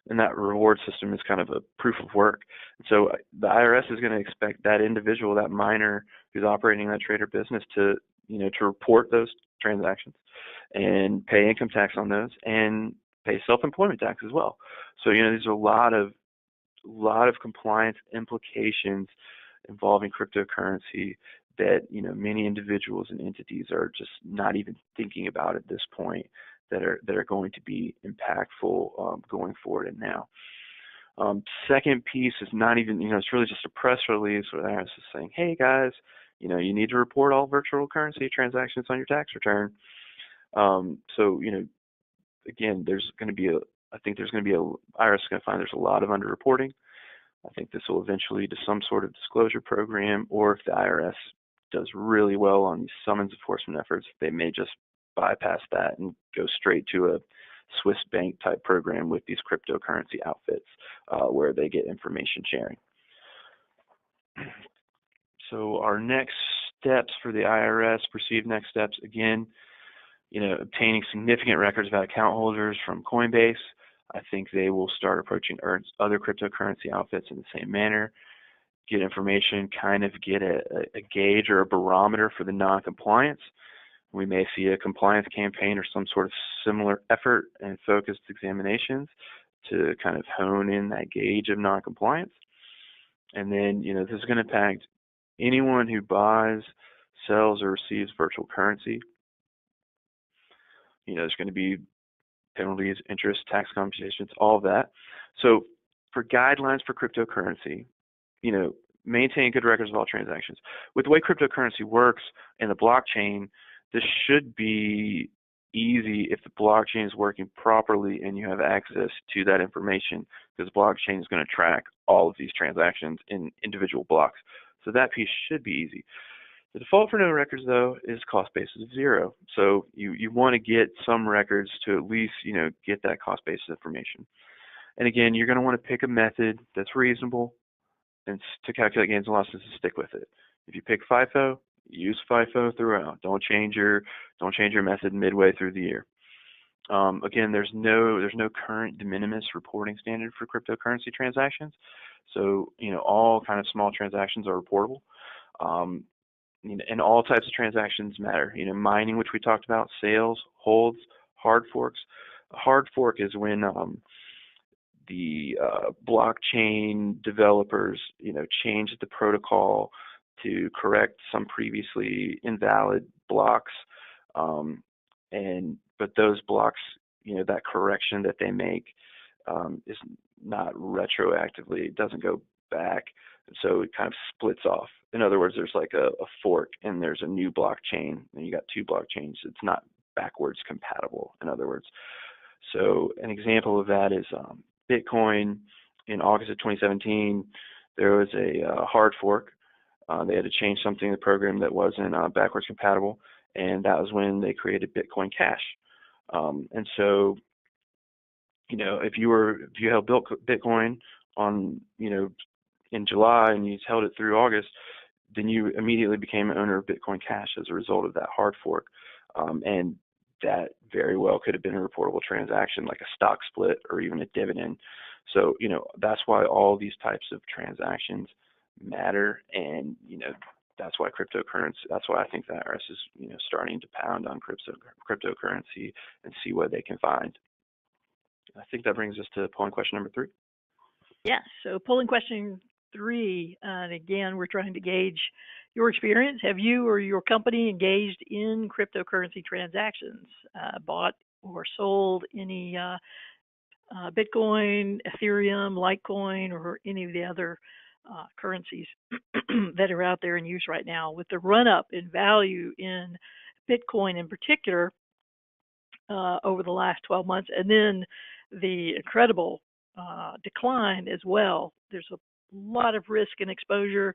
And that reward system is kind of a proof of work. And so the IRS is going to expect that individual, that miner who's operating that trade or business, to report those transactions and pay income tax on those and pay self-employment tax as well. So there's a lot of compliance implications involving cryptocurrency that many individuals and entities are just not even thinking about at this point, that are going to be impactful going forward and now. Second piece is not even, it's really just a press release where the IRS is saying, hey guys, you need to report all virtual currency transactions on your tax return. Again, I think there's going to be IRS is going to find there's a lot of underreporting. I think this will eventually lead to some sort of disclosure program, or if the IRS does really well on these summons enforcement efforts, they may just bypass that and go straight to a Swiss bank type program with these cryptocurrency outfits where they get information sharing. So our next steps for the IRS, perceived next steps, again, obtaining significant records about account holders from Coinbase. I think they will start approaching other cryptocurrency outfits in the same manner, get information, kind of get a gauge or a barometer for the non-compliance. We may see a compliance campaign or some sort of similar effort and focused examinations to kind of hone in that gauge of non-compliance. And then, this is going to impact anyone who buys, sells, or receives virtual currency. There's going to be penalties, interest, tax computations, all of that. So for guidelines for cryptocurrency, maintain good records of all transactions. With the way cryptocurrency works in the blockchain, this should be easy if the blockchain is working properly and you have access to that information, because the blockchain is going to track all of these transactions in individual blocks. So that piece should be easy. The default for no records, though, is cost basis of 0. So you want to get some records to at least, get that cost basis information. And again, you're going to want to pick a method that's reasonable and to calculate gains and losses and stick with it. If you pick FIFO, Use FIFO throughout. Don't change your method midway through the year. Again, there's no current de minimis reporting standard for cryptocurrency transactions. So, all kind of small transactions are reportable. And all types of transactions matter. Mining, which we talked about, sales, holds, hard forks. A hard fork is when the blockchain developers, change the protocol to correct some previously invalid blocks, but those blocks, that correction that they make is not retroactively, it doesn't go back, so it kind of splits off. In other words, there's like a fork and there's a new blockchain, and you got two blockchains. It's not backwards compatible, in other words. So an example of that is Bitcoin. In August of 2017, there was a hard fork. They had to change something in the program that wasn't backwards compatible, and that was when they created Bitcoin Cash. And so, if you held Bitcoin on, in July and you held it through August, then you immediately became an owner of Bitcoin Cash as a result of that hard fork. And that very well could have been a reportable transaction, like a stock split or even a dividend. So, that's why all these types of transactions matter, and that's why I think the IRS is starting to pound on cryptocurrency and see what they can find. I think that brings us to polling question number 3. Yeah, so polling question 3, and again, we're trying to gauge your experience. Have you or your company engaged in cryptocurrency transactions, bought or sold any Bitcoin, Ethereum, Litecoin, or any of the other currencies that are out there in use right now? With the run-up in value in Bitcoin in particular over the last 12 months, and then the incredible decline as well, there's a lot of risk and exposure.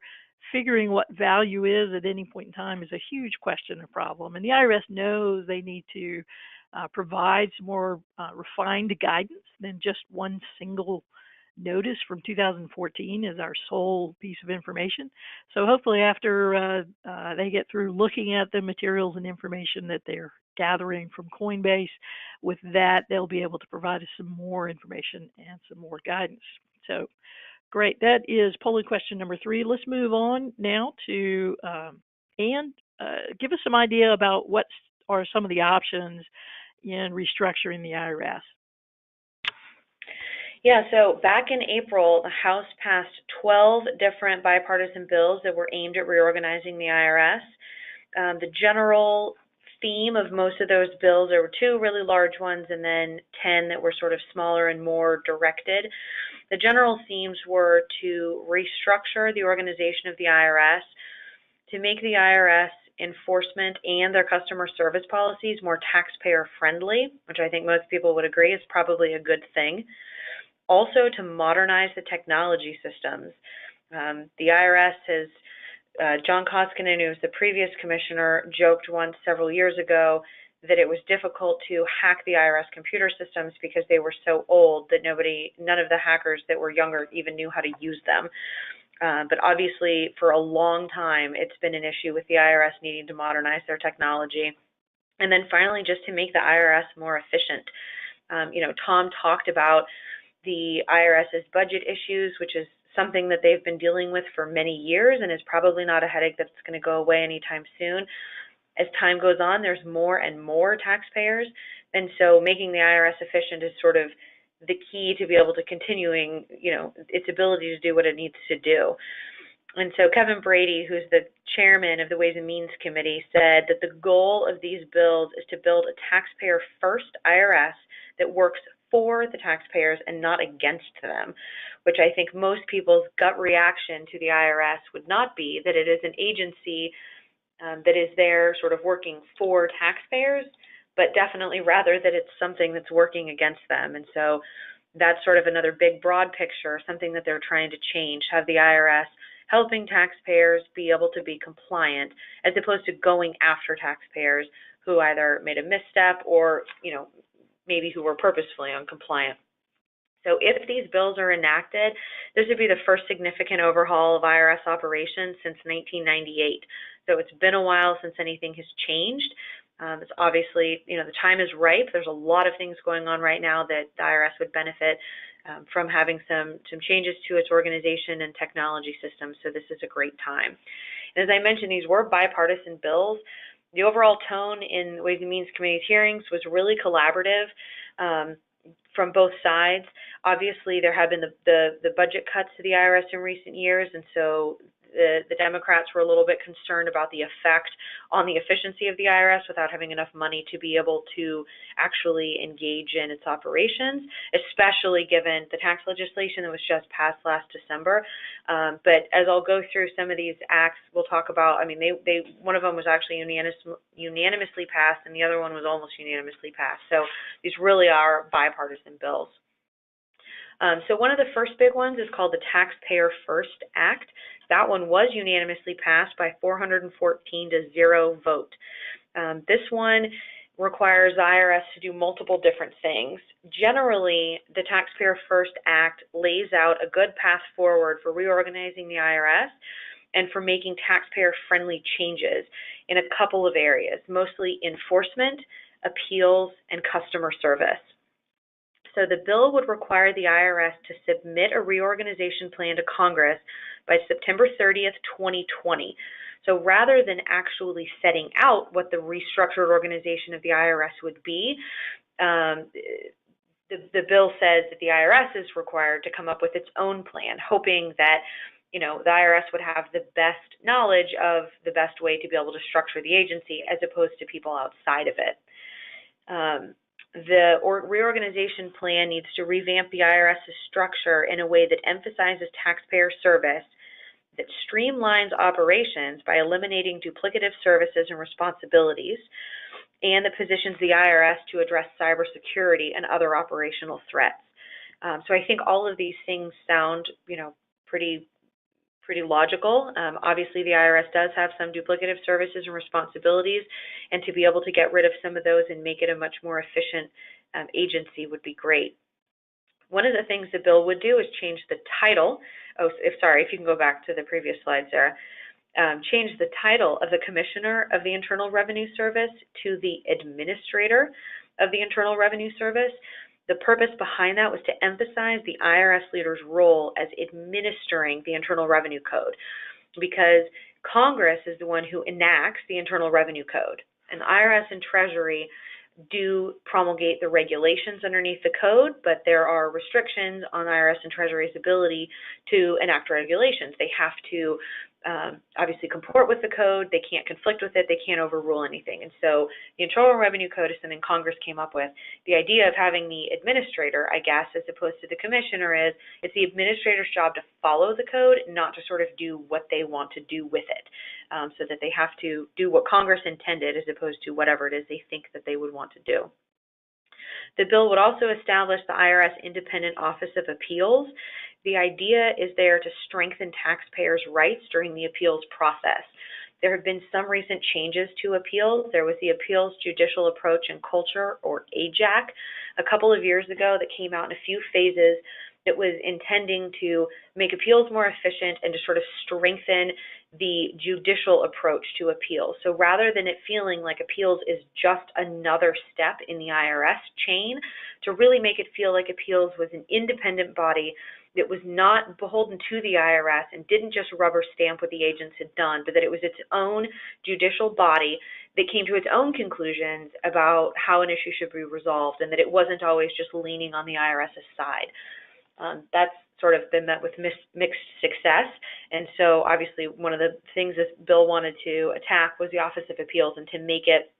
Figuring what value is at any point in time is a huge question and problem. And the IRS knows they need to provide some more refined guidance than just one single notice from 2014 as our sole piece of information. So hopefully after they get through looking at the materials and information that they're gathering from Coinbase, with that they'll be able to provide us some more information and some more guidance. So great. That is polling question number 3. Let's move on now to Ann. Give us some idea about what are some of the options in restructuring the IRS. Yeah, so back in April, the House passed 12 different bipartisan bills that were aimed at reorganizing the IRS. The general theme of most of those bills, there were 2 really large ones and then 10 that were sort of smaller and more directed. The general themes were to restructure the organization of the IRS, to make the IRS enforcement and their customer service policies more taxpayer friendly, which I think most people would agree is probably a good thing. Also to modernize the technology systems. The IRS has, John Koskinen, who was the previous commissioner, joked once several years ago that it was difficult to hack the IRS computer systems because they were so old that none of the hackers that were younger even knew how to use them. But obviously, for a long time, it's been an issue with the IRS needing to modernize their technology. And then finally, just to make the IRS more efficient. Tom talked about the IRS's budget issues, which is something that they've been dealing with for many years and is probably not a headache that's going to go away anytime soon. As time goes on, there's more and more taxpayers, and so making the IRS efficient is sort of the key to be able to continuing, its ability to do what it needs to do. And so Kevin Brady, who's the chairman of the Ways and Means Committee, said that the goal of these bills is to build a taxpayer first IRS that works for the taxpayers and not against them, which I think most people's gut reaction to the IRS would not be that it is an agency that is there sort of working for taxpayers, but definitely rather that it's something that's working against them. And so that's sort of another big broad picture, something that they're trying to change, have the IRS helping taxpayers be able to be compliant as opposed to going after taxpayers who either made a misstep or, maybe who were purposefully uncompliant. So if these bills are enacted, this would be the first significant overhaul of IRS operations since 1998. So it's been a while since anything has changed. It's obviously, the time is ripe. There's a lot of things going on right now that the IRS would benefit from having some changes to its organization and technology systems, so this is a great time. And as I mentioned, these were bipartisan bills. The overall tone in Ways and Means Committee's hearings was really collaborative from both sides. Obviously, there have been the budget cuts to the IRS in recent years, and so the Democrats were a little bit concerned about the effect on the efficiency of the IRS without having enough money to be able to actually engage in its operations, especially given the tax legislation that was just passed last December. But as I'll go through some of these acts, we'll talk about, one of them was actually unanimously passed, and the other one was almost unanimously passed. So these really are bipartisan bills. So one of the first big ones is called the Taxpayer First Act. That one was unanimously passed by 414 to 0 vote. This one requires the IRS to do multiple different things. Generally, the Taxpayer First Act lays out a good path forward for reorganizing the IRS and for making taxpayer-friendly changes in a couple of areas, mostly enforcement, appeals, and customer service. So the bill would require the IRS to submit a reorganization plan to Congress by September 30th, 2020. So rather than actually setting out what the restructured organization of the IRS would be, the bill says that the IRS is required to come up with its own plan, hoping that the IRS would have the best knowledge of the best way to be able to structure the agency as opposed to people outside of it. The reorganization plan needs to revamp the IRS's structure in a way that emphasizes taxpayer service, that streamlines operations by eliminating duplicative services and responsibilities, and that positions the IRS to address cybersecurity and other operational threats. So I think all of these things sound, pretty logical. Obviously, the IRS does have some duplicative services and responsibilities, and to be able to get rid of some of those and make it a much more efficient agency would be great. One of the things the bill would do is change the title. If you can go back to the previous slide, Sarah. Change the title of the Commissioner of the Internal Revenue Service to the Administrator of the Internal Revenue Service. The purpose behind that was to emphasize the IRS leader's role as administering the Internal Revenue Code, because Congress is the one who enacts the Internal Revenue Code, and the IRS and Treasury do promulgate the regulations underneath the code, but there are restrictions on IRS and Treasury's ability to enact regulations. They have to obviously comport with the code, they can't conflict with it, they can't overrule anything. And so the Internal Revenue Code is something Congress came up with. The idea of having the administrator, I guess, as opposed to the commissioner is, it's the administrator's job to follow the code, not to sort of do what they want to do with it, so that they have to do what Congress intended as opposed to whatever it is they think that they would want to do. The bill would also establish the IRS Independent Office of Appeals. The idea is there to strengthen taxpayers' rights during the appeals process. There have been some recent changes to appeals. There was the Appeals Judicial Approach and Culture, or AJAC, a couple of years ago that came out in a few phases that was intending to make appeals more efficient and to sort of strengthen the judicial approach to appeals. So rather than it feeling like appeals is just another step in the IRS chain, to really make it feel like appeals was an independent body that was not beholden to the IRS and didn't just rubber stamp what the agents had done, but that it was its own judicial body that came to its own conclusions about how an issue should be resolved, and that it wasn't always just leaning on the IRS's side. That's sort of been met with mixed success, and so obviously one of the things this bill wanted to attack was the Office of Appeals and to make it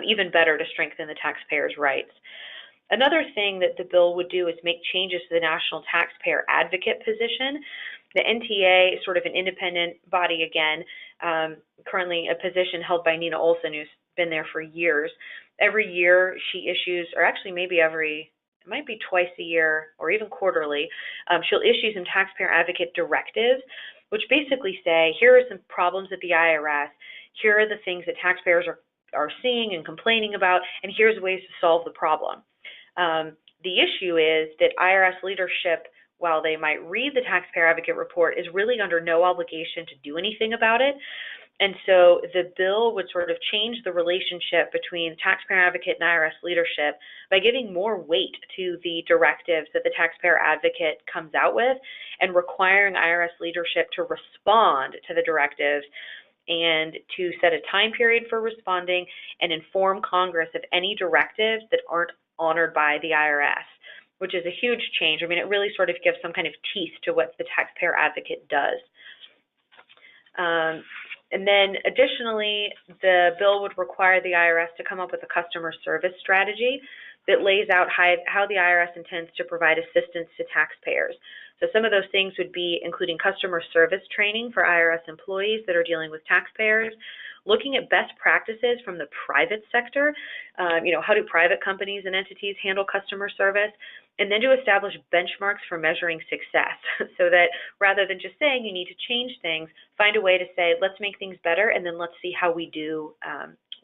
even better to strengthen the taxpayers' rights. Another thing that the bill would do is make changes to the National Taxpayer Advocate position. The NTA is sort of an independent body again, currently a position held by Nina Olson, who's been there for years. Every year she issues, or actually maybe it might be twice a year or even quarterly, she'll issue some taxpayer advocate directives, which basically say, here are some problems at the IRS, here are the things that taxpayers are seeing and complaining about, and here's ways to solve the problem. The issue is that IRS leadership, while they might read the taxpayer advocate report, is really under no obligation to do anything about it. And so the bill would sort of change the relationship between taxpayer advocate and IRS leadership by giving more weight to the directives that the taxpayer advocate comes out with and requiring IRS leadership to respond to the directives and to set a time period for responding and inform Congress of any directives that aren't honored by the IRS, which is a huge change. I mean, it really sort of gives some kind of teeth to what the taxpayer advocate does. And then additionally, the bill would require the IRS to come up with a customer service strategy that lays out how the IRS intends to provide assistance to taxpayers. So some of those things would be including customer service training for IRS employees that are dealing with taxpayers, looking at best practices from the private sector, how do private companies and entities handle customer service, and then to establish benchmarks for measuring success so that rather than just saying you need to change things, find a way to say, let's make things better, and then let's see how we do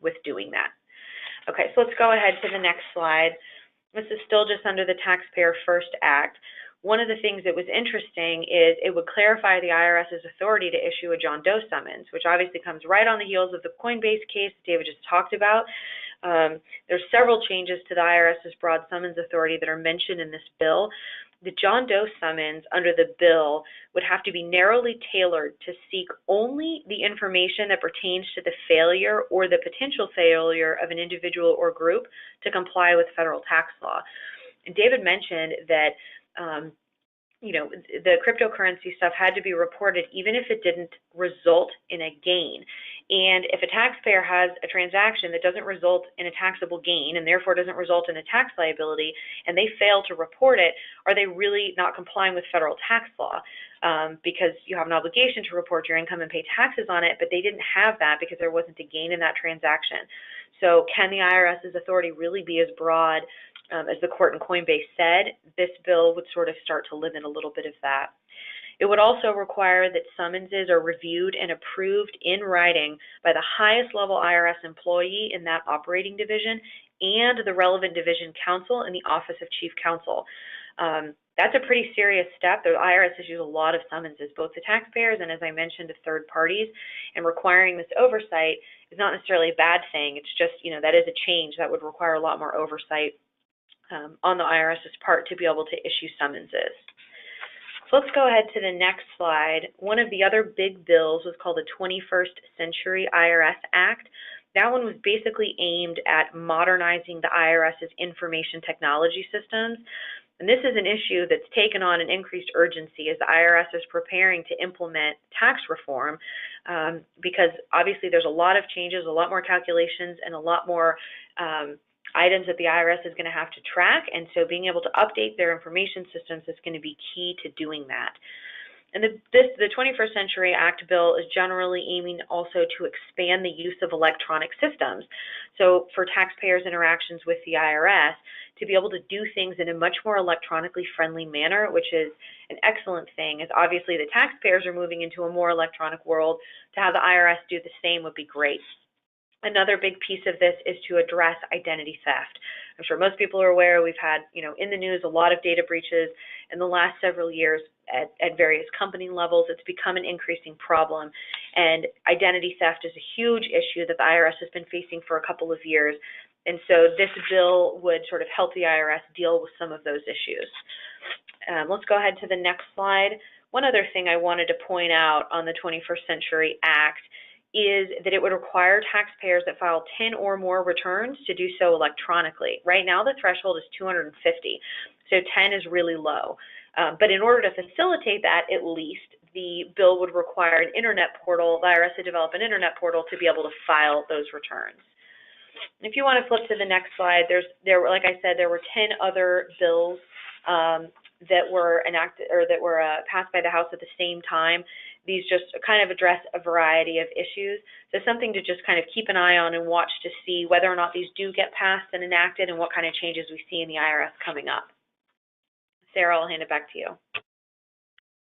with doing that. Okay, so let's go ahead to the next slide. This is still just under the Taxpayer First Act. One of the things that was interesting is it would clarify the IRS's authority to issue a John Doe summons, which obviously comes right on the heels of the Coinbase case David just talked about. There's several changes to the IRS's broad summons authority that are mentioned in this bill. The John Doe summons under the bill would have to be narrowly tailored to seek only the information that pertains to the failure or the potential failure of an individual or group to comply with federal tax law. And David mentioned that the cryptocurrency stuff had to be reported even if it didn't result in a gain. And if a taxpayer has a transaction that doesn't result in a taxable gain and therefore doesn't result in a tax liability and they fail to report it, are they really not complying with federal tax law? Because you have an obligation to report your income and pay taxes on it, but they didn't have that because there wasn't a gain in that transaction. So can the IRS's authority really be as broad as the court in Coinbase said? This bill would sort of start to limit a little bit of that. It would also require that summonses are reviewed and approved in writing by the highest level IRS employee in that operating division and the relevant division counsel in the Office of Chief Counsel. That's a pretty serious step. The IRS issues a lot of summonses, both to taxpayers and, as I mentioned, to third parties, and requiring this oversight is not necessarily a bad thing. It's just, that is a change that would require a lot more oversight on the IRS's part to be able to issue summonses. So let's go ahead to the next slide. One of the other big bills was called the 21st Century IRS Act. That one was basically aimed at modernizing the IRS's information technology systems. And this is an issue that's taken on an increased urgency as the IRS is preparing to implement tax reform because obviously there's a lot of changes, a lot more calculations, and a lot more items that the IRS is going to have to track, and so being able to update their information systems is going to be key to doing that. And the 21st Century Act bill is generally aiming also to expand the use of electronic systems. So for taxpayers' interactions with the IRS, to be able to do things in a much more electronically friendly manner, which is an excellent thing, as obviously the taxpayers are moving into a more electronic world. To have the IRS do the same would be great. Another big piece of this is to address identity theft. I'm sure most people are aware we've had, in the news a lot of data breaches in the last several years at various company levels. It's become an increasing problem, and identity theft is a huge issue that the IRS has been facing for a couple of years. And so this bill would sort of help the IRS deal with some of those issues. Let's go ahead to the next slide. One other thing I wanted to point out on the 21st Century Act is that it would require taxpayers that file 10 or more returns to do so electronically. Right now, the threshold is 250, so 10 is really low. But in order to facilitate that, at least, the bill would require an internet portal, the IRS to develop an internet portal to be able to file those returns. If you want to flip to the next slide, like I said, there were 10 other bills that were enacted or that were passed by the House at the same time. These just kind of address a variety of issues. So something to just kind of keep an eye on and watch to see whether or not these do get passed and enacted and what kind of changes we see in the IRS coming up. Sarah, I'll hand it back to you.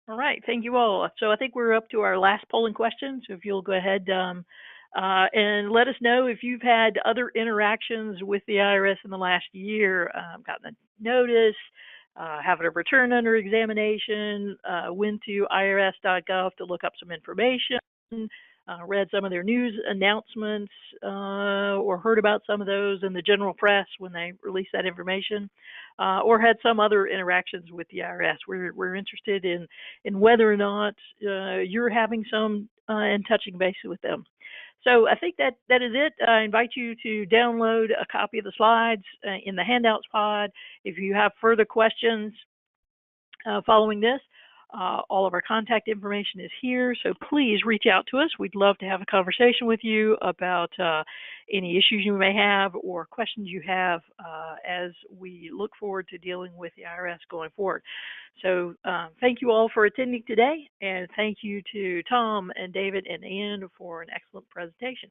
All right, thank you all. So I think we're up to our last polling question. So if you'll go ahead and let us know if you've had other interactions with the IRS in the last year, gotten a notice, having a return under examination, went to irs.gov to look up some information, read some of their news announcements or heard about some of those in the general press when they released that information, or had some other interactions with the IRS. We're interested in whether or not you're having some and touching base with them. So I think that is it. I invite you to download a copy of the slides in the handouts pod. If you have further questions following this, all of our contact information is here, so please reach out to us. We'd love to have a conversation with you about any issues you may have or questions you have as we look forward to dealing with the IRS going forward. So thank you all for attending today, and thank you to Tom and David and Ann for an excellent presentation.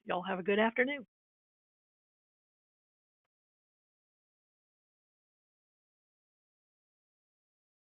Y'all have a good afternoon.